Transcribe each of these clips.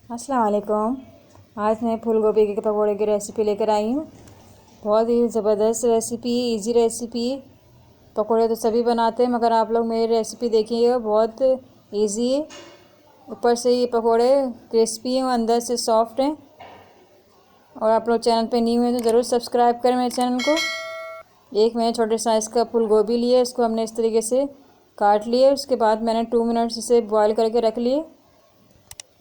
अस्सलाम वालेकुम। आज मैं फूल गोभी के पकौड़े की रेसिपी लेकर आई हूँ। बहुत ही ज़बरदस्त रेसिपी, इजी रेसिपी। पकौड़े तो सभी बनाते हैं, मगर आप लोग मेरी रेसिपी देखिएगा, बहुत इजी है। ऊपर से ये पकौड़े क्रिस्पी हैं और अंदर से सॉफ्ट हैं। और आप लोग चैनल पे न्यू हैं तो ज़रूर सब्सक्राइब करें मेरे चैनल को। एक मैंने छोटे साइज़ का फूल गोभी लिया, इसको हमने इस तरीके से काट लिए। उसके बाद मैंने 2 मिनट्स इसे बॉयल करके रख लिए।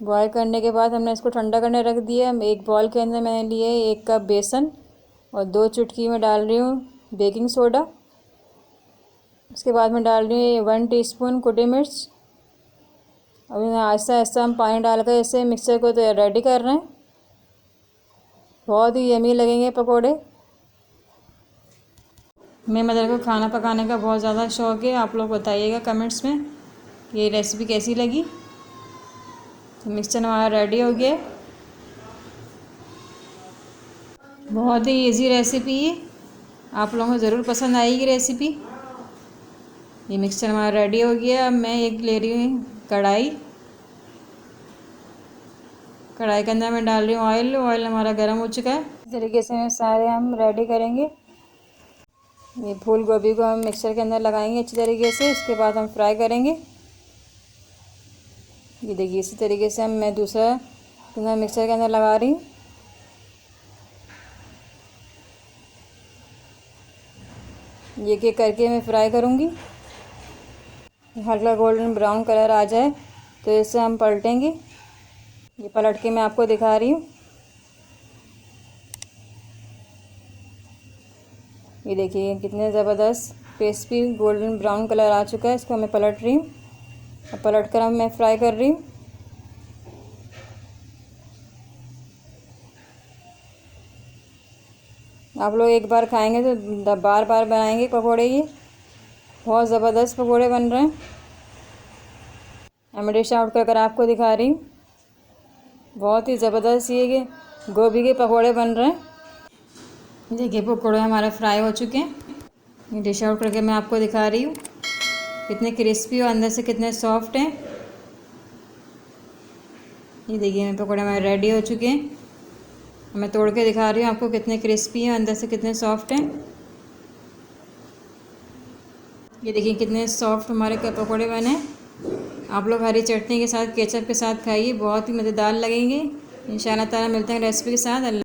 बॉयल करने के बाद हमने इसको ठंडा करने रख दिया। एक बॉल के अंदर मैंने लिए 1 कप बेसन और 2 चुटकी में डाल रही हूँ बेकिंग सोडा। उसके बाद मैं डाल रही हूँ 1 टीस्पून कुटी मिर्च। अभी आहिस्ता आहिस्ता हम पानी डालकर इसे मिक्सर को तो रेडी कर रहे हैं। बहुत ही यमी लगेंगे पकोड़े। मेरे मदर को खाना पकाने का बहुत ज़्यादा शौक़ है। आप लोग बताइएगा कमेंट्स में ये रेसिपी कैसी लगी। तो मिक्सचर हमारा रेडी हो गया। बहुत ही इजी रेसिपी है, आप लोगों को ज़रूर पसंद आएगी रेसिपी। ये मिक्सचर हमारा रेडी हो गया। अब मैं एक ले रही हूँ कढ़ाई के अंदर मैं डाल रही हूँ ऑयल। ऑयल हमारा गर्म हो चुका है। इस तरीके से सारे हम रेडी करेंगे। ये फूल गोभी को हम मिक्सर के अंदर लगाएंगे अच्छी तरीके से। इसके बाद हम फ्राई करेंगे। ये देखिए, इसी तरीके से मैं दूसरा मिक्सर के अंदर लगा रही हूँ। ये करके मैं फ्राई करूँगी। हल्का गोल्डन ब्राउन कलर आ जाए तो इसे हम पलटेंगे। ये पलट के मैं आपको दिखा रही हूँ। ये देखिए कितने ज़बरदस्त क्रिस्पी गोल्डन ब्राउन कलर आ चुका है। इसको मैं पलट रही हूँ। अब पलट कर मैं फ्राई कर रही हूँ। आप लोग एक बार खाएंगे तो बार बार बनाएंगे पकोड़े। ये बहुत ज़बरदस्त पकोड़े बन रहे हैं। मैं डिश आउट कर आपको दिखा रही हूँ। बहुत ही ज़बरदस्त ये गोभी के पकोड़े बन रहे हैं। देखिए पकोड़े हमारे फ्राई हो चुके हैं। ये डिश आउट करके मैं आपको दिखा रही हूँ कितने क्रिस्पी और अंदर से कितने सॉफ्ट हैं। ये देखिए मेरे पकोड़े हमारे रेडी हो चुके हैं। मैं तोड़ के दिखा रही हूँ आपको कितने क्रिस्पी हैं, अंदर से कितने सॉफ्ट हैं। ये देखिए कितने सॉफ्ट हमारे पकोड़े बने। आप लोग हरी चटनी के साथ, केचप के साथ खाइए, बहुत ही मज़ेदार लगेंगे। इंशाल्लाह ताला मिलते हैं रेसिपी के साथ।